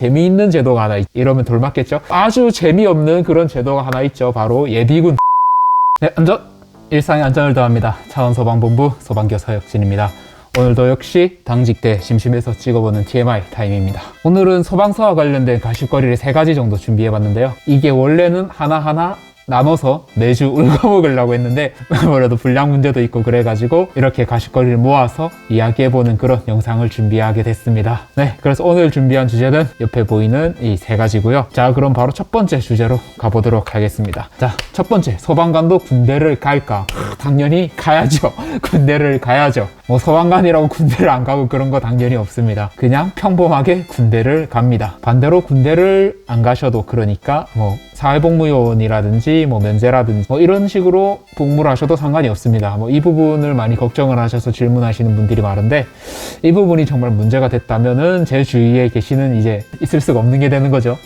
재미있는 제도가 하나 이러면 돌맞겠죠? 아주 재미없는 그런 제도가 하나 있죠. 바로 예비군. 네, 안전! 일상의 안전을 더합니다. 차원소방본부 소방교 서혁진입니다. 오늘도 역시 당직 때 심심해서 찍어보는 TMI 타임입니다. 오늘은 소방서와 관련된 가십거리를 3가지 정도 준비해봤는데요. 이게 원래는 하나하나 나눠서 매주 울거먹으려고 했는데 아무래도 분량 문제도 있고 그래가지고 이렇게 가십거리를 모아서 이야기해보는 그런 영상을 준비하게 됐습니다. 네, 그래서 오늘 준비한 주제는 옆에 보이는 이 3가지고요. 자, 그럼 바로 첫 번째 주제로 가보도록 하겠습니다. 자, 첫 번째, 소방관도 군대를 갈까? 당연히 가야죠. 군대를 가야죠. 뭐 소방관이라고 군대를 안 가고 그런 거 당연히 없습니다. 그냥 평범하게 군대를 갑니다. 반대로 군대를 안 가셔도, 그러니까 뭐 사회복무요원이라든지 뭐 면제라든지 뭐 이런 식으로 복무를 하셔도 상관이 없습니다. 뭐 이 부분을 많이 걱정을 하셔서 질문하시는 분들이 많은데, 이 부분이 정말 문제가 됐다면은 제 주위에 계시는 이제 있을 수가 없는 게 되는 거죠.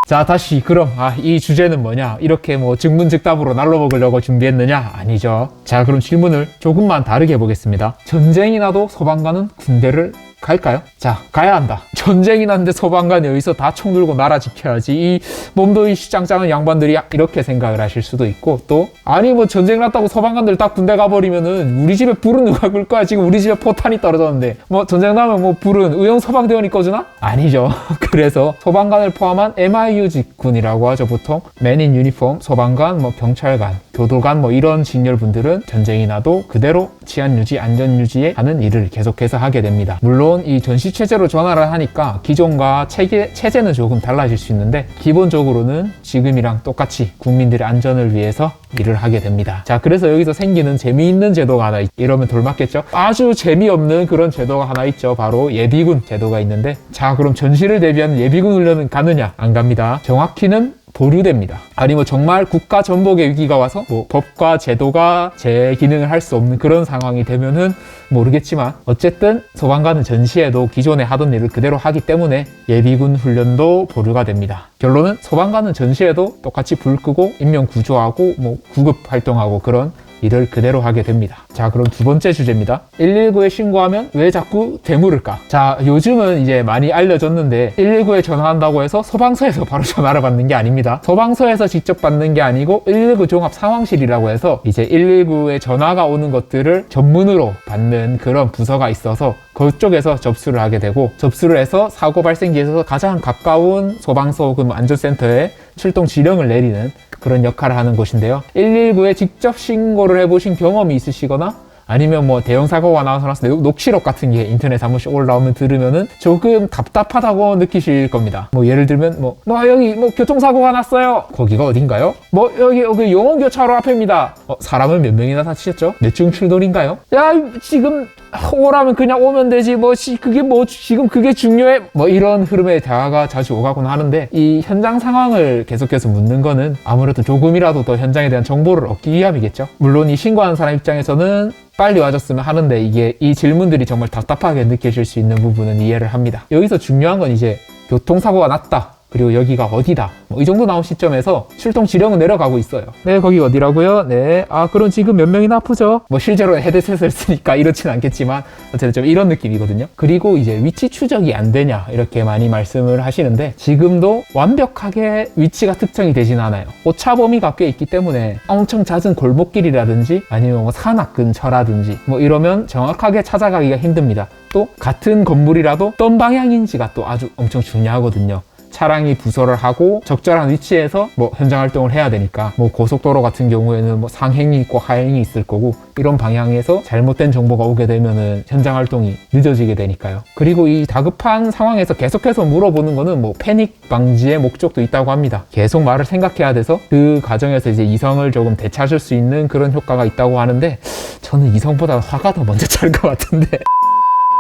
자, 다시 그럼 이 주제는 뭐냐, 이렇게 뭐 즉문즉답으로 날로 먹으려고 준비했느냐? 아니죠. 자, 그럼 질문을 조금만 다르게 해보겠습니다. 전쟁이 나도 소방관은 군대를 갈까요? 자, 가야 한다. 전쟁이 났는데 소방관이 여기서 다 총 들고 나라 지켜야지, 이 몸도 이 짱짱한 양반들이, 이렇게 생각을 하실 수도 있고, 또 아니 뭐 전쟁 났다고 소방관들 다 군대 가버리면은 우리 집에 불은 누가 끌 거야? 지금 우리 집에 포탄이 떨어졌는데 뭐 전쟁 나면 뭐 불은 의용 소방대원이 꺼주나? 아니죠. 그래서 소방관을 포함한 MIU 직군이라고 하죠. 보통 맨 인 유니폼, 소방관, 뭐 경찰관, 교도관, 뭐 이런 직렬분들은 전쟁이 나도 그대로 치안 유지, 안전 유지에 하는 일을 계속해서 하게 됩니다. 물론 이 전시체제로 전환을 하니까 기존과 체제는 조금 달라질 수 있는데, 기본적으로는 지금이랑 똑같이 국민들의 안전을 위해서 일을 하게 됩니다. 자, 그래서 여기서 생기는 재미있는 제도가 하나 이러면 돌맞겠죠? 아주 재미없는 그런 제도가 하나 있죠. 바로 예비군 제도가 있는데, 자, 그럼 전시를 대비하는 예비군 훈련은 가느냐? 안 갑니다. 정확히는 보류됩니다. 아니 뭐 정말 국가 전복의 위기가 와서 뭐 법과 제도가 제 기능을 할 수 없는 그런 상황이 되면은 모르겠지만, 어쨌든 소방관은 전시에도 기존에 하던 일을 그대로 하기 때문에 예비군 훈련도 보류가 됩니다. 결론은 소방관은 전시에도 똑같이 불 끄고 인명 구조하고 뭐 구급 활동하고 그런 일을 그대로 하게 됩니다. 자, 그럼 두 번째 주제입니다. 119에 신고하면 왜 자꾸 되물을까? 자, 요즘은 이제 많이 알려졌는데 119에 전화한다고 해서 소방서에서 바로 전화를 받는 게 아닙니다. 소방서에서 직접 받는 게 아니고 119 종합 상황실이라고 해서 이제 119에 전화가 오는 것들을 전문으로 받는 그런 부서가 있어서 그쪽에서 접수를 하게 되고, 접수를 해서 사고 발생지에 있어서 가장 가까운 소방서 혹은 안전센터에 출동 지령을 내리는 그런 역할을 하는 곳인데요. 119에 직접 신고를 해보신 경험이 있으시거나, 아니면 뭐 대형 사고가 나서 녹취록 같은 게 인터넷 한 번씩 올라오면 들으면은 조금 답답하다고 느끼실 겁니다. 뭐 예를 들면 뭐 여기 뭐 교통사고가 났어요. 거기가 어딘가요? 뭐 여기 용원교차로 앞입니다. 사람을 몇 명이나 다치셨죠? 뇌증 출돌인가요? 야, 지금 오라면 그냥 오면 되지, 뭐 그게 뭐 지금 그게 중요해? 뭐 이런 흐름의 대화가 자주 오가곤 하는데, 이 현장 상황을 계속해서 묻는 거는 아무래도 조금이라도 더 현장에 대한 정보를 얻기 위함이겠죠. 물론 이 신고하는 사람 입장에서는 빨리 와줬으면 하는데, 이게 이 질문들이 정말 답답하게 느껴질 수 있는 부분은 이해를 합니다. 여기서 중요한 건 이제 교통사고가 났다, 그리고 여기가 어디다, 뭐 이 정도 나온 시점에서 출동 지령은 내려가고 있어요. 네, 거기 어디라고요? 네, 그럼 지금 몇 명이나 아프죠? 뭐 실제로 헤드셋을 쓰니까 이렇진 않겠지만 어쨌든 좀 이런 느낌이거든요. 그리고 이제 위치 추적이 안 되냐, 이렇게 많이 말씀을 하시는데, 지금도 완벽하게 위치가 특정이 되진 않아요. 오차 범위가 꽤 있기 때문에 엄청 잦은 골목길이라든지 아니면 뭐 산악 근처라든지 뭐 이러면 정확하게 찾아가기가 힘듭니다. 또 같은 건물이라도 어떤 방향인지가 또 아주 엄청 중요하거든요. 차량이 부서를 하고 적절한 위치에서 뭐 현장 활동을 해야 되니까, 뭐 고속도로 같은 경우에는 뭐 상행이 있고 하행이 있을 거고, 이런 방향에서 잘못된 정보가 오게 되면은 현장 활동이 늦어지게 되니까요. 그리고 이 다급한 상황에서 계속해서 물어보는 거는 뭐 패닉 방지의 목적도 있다고 합니다. 계속 말을 생각해야 돼서 그 과정에서 이제 이성을 조금 되찾을 수 있는 그런 효과가 있다고 하는데, 저는 이성보다 화가 더 먼저 찰 것 같은데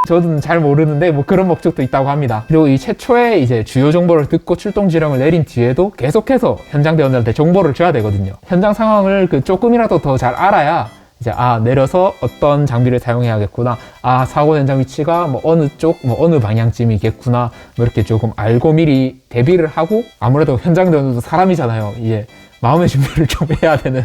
저는 잘 모르는데 뭐 그런 목적도 있다고 합니다. 그리고 이 최초의 이제 주요 정보를 듣고 출동 지령을 내린 뒤에도 계속해서 현장 대원들한테 정보를 줘야 되거든요. 현장 상황을 조금이라도 더 잘 알아야 이제 내려서 어떤 장비를 사용해야겠구나, 사고 현장 위치가 뭐 어느 쪽, 뭐 어느 방향쯤이겠구나, 뭐 이렇게 조금 알고 미리 대비를 하고, 아무래도 현장 대원들도 사람이잖아요. 이제 마음의 준비를 좀 해야 되는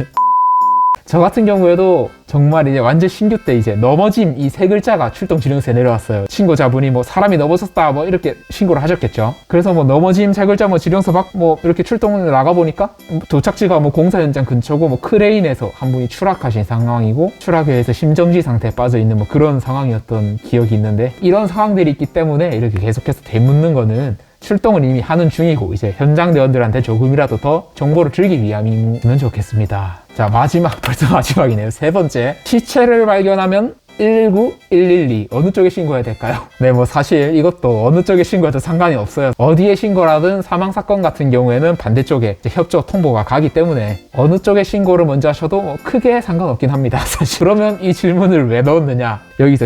저 같은 경우에도 정말 이제 완전 신규 때 이제 넘어짐 이 세 글자가 출동 지령서에 내려왔어요. 신고자분이 뭐 사람이 넘어졌다 뭐 이렇게 신고를 하셨겠죠. 그래서 뭐 넘어짐 세 글자 뭐 지령서 뭐 이렇게 출동을 나가보니까 도착지가 뭐 공사 현장 근처고 뭐 크레인에서 한 분이 추락하신 상황이고 추락에 의해서 심정지 상태에 빠져 있는 뭐 그런 상황이었던 기억이 있는데, 이런 상황들이 있기 때문에 이렇게 계속해서 되묻는 거는 출동을 이미 하는 중이고 이제 현장 대원들한테 조금이라도 더 정보를 주기 위함이면 좋겠습니다. 자, 마지막, 벌써 마지막이네요. 세 번째, 시체를 발견하면 119, 112 어느 쪽에 신고해야 될까요? 네, 뭐 사실 이것도 어느 쪽에 신고해도 상관이 없어요. 어디에 신고라든 사망사건 같은 경우에는 반대쪽에 이제 협조 통보가 가기 때문에 어느 쪽에 신고를 먼저 하셔도 뭐 크게 상관없긴 합니다. 사실. 그러면 이 질문을 왜 넣었느냐? 여기서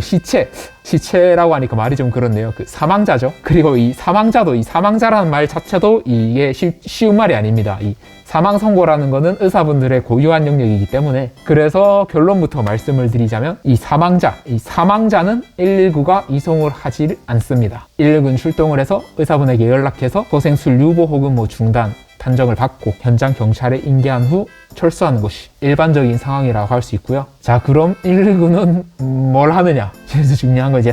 시체라고 하니까 말이 좀 그렇네요. 그 사망자죠. 그리고 이 사망자도, 이 사망자라는 말 자체도 이게 쉬운 말이 아닙니다. 이 사망 선고라는 거는 의사분들의 고유한 영역이기 때문에, 그래서 결론부터 말씀을 드리자면 이 사망자는 119가 이송을 하지 않습니다. 119는 출동을 해서 의사분에게 연락해서 소생술 유보 혹은 뭐 중단 판정을 받고 현장 경찰에 인계한 후 철수하는 것이 일반적인 상황이라고 할 수 있고요. 자, 그럼 119는 뭘 하느냐? 제일 중요한 건 이제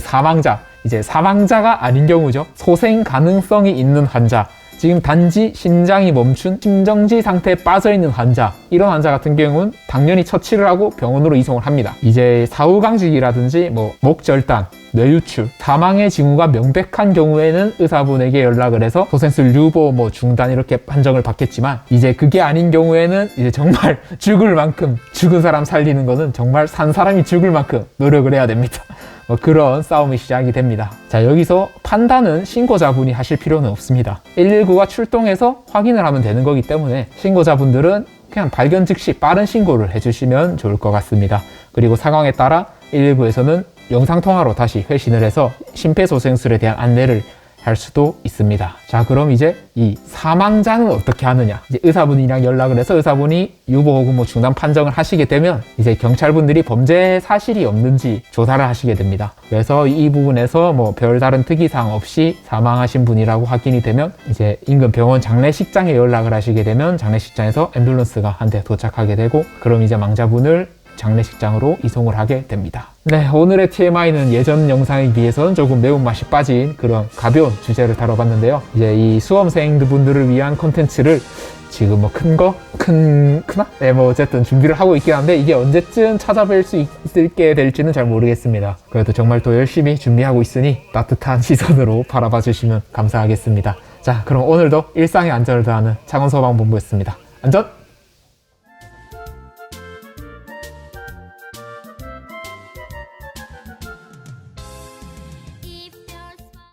사망자가 아닌 경우죠. 소생 가능성이 있는 환자, 지금 단지 심장이 멈춘 심정지 상태에 빠져있는 환자, 이런 환자 같은 경우는 당연히 처치를 하고 병원으로 이송을 합니다. 이제 사후강직이라든지 뭐 목절단, 뇌유출, 사망의 징후가 명백한 경우에는 의사분에게 연락을 해서 소생술 유보 뭐 중단 이렇게 판정을 받겠지만, 이제 그게 아닌 경우에는 이제 정말 죽을 만큼, 죽은 사람 살리는 거는 정말 산 사람이 죽을 만큼 노력을 해야 됩니다. 뭐 그런 싸움이 시작이 됩니다. 자, 여기서 판단은 신고자분이 하실 필요는 없습니다. 119가 출동해서 확인을 하면 되는 거기 때문에 신고자분들은 그냥 발견 즉시 빠른 신고를 해주시면 좋을 것 같습니다. 그리고 상황에 따라 119에서는 영상통화로 다시 회신을 해서 심폐소생술에 대한 안내를 할 수도 있습니다. 자, 그럼 이제 이 사망자는 어떻게 하느냐? 이제 의사분이랑 연락을 해서 의사분이 유보 혹은 뭐 중단 판정을 하시게 되면 이제 경찰분들이 범죄 사실이 없는지 조사를 하시게 됩니다. 그래서 이 부분에서 뭐 별다른 특이사항 없이 사망하신 분이라고 확인이 되면 이제 인근 병원 장례식장에 연락을 하시게 되면 장례식장에서 앰뷸런스가 한 대 도착하게 되고, 그럼 이제 망자분을 장례식장으로 이송을 하게 됩니다. 네, 오늘의 TMI는 예전 영상에 비해서는 조금 매운맛이 빠진 그런 가벼운 주제를 다뤄봤는데요. 이제 이 수험생분들을 위한 콘텐츠를 지금 뭐 크나? 네, 뭐 어쨌든 준비를 하고 있긴 한데 이게 언제쯤 찾아뵐 수 있게 될지는 잘 모르겠습니다. 그래도 정말 또 열심히 준비하고 있으니 따뜻한 시선으로 바라봐 주시면 감사하겠습니다. 자, 그럼 오늘도 일상의 안전을 더하는 창원소방본부였습니다. 안전!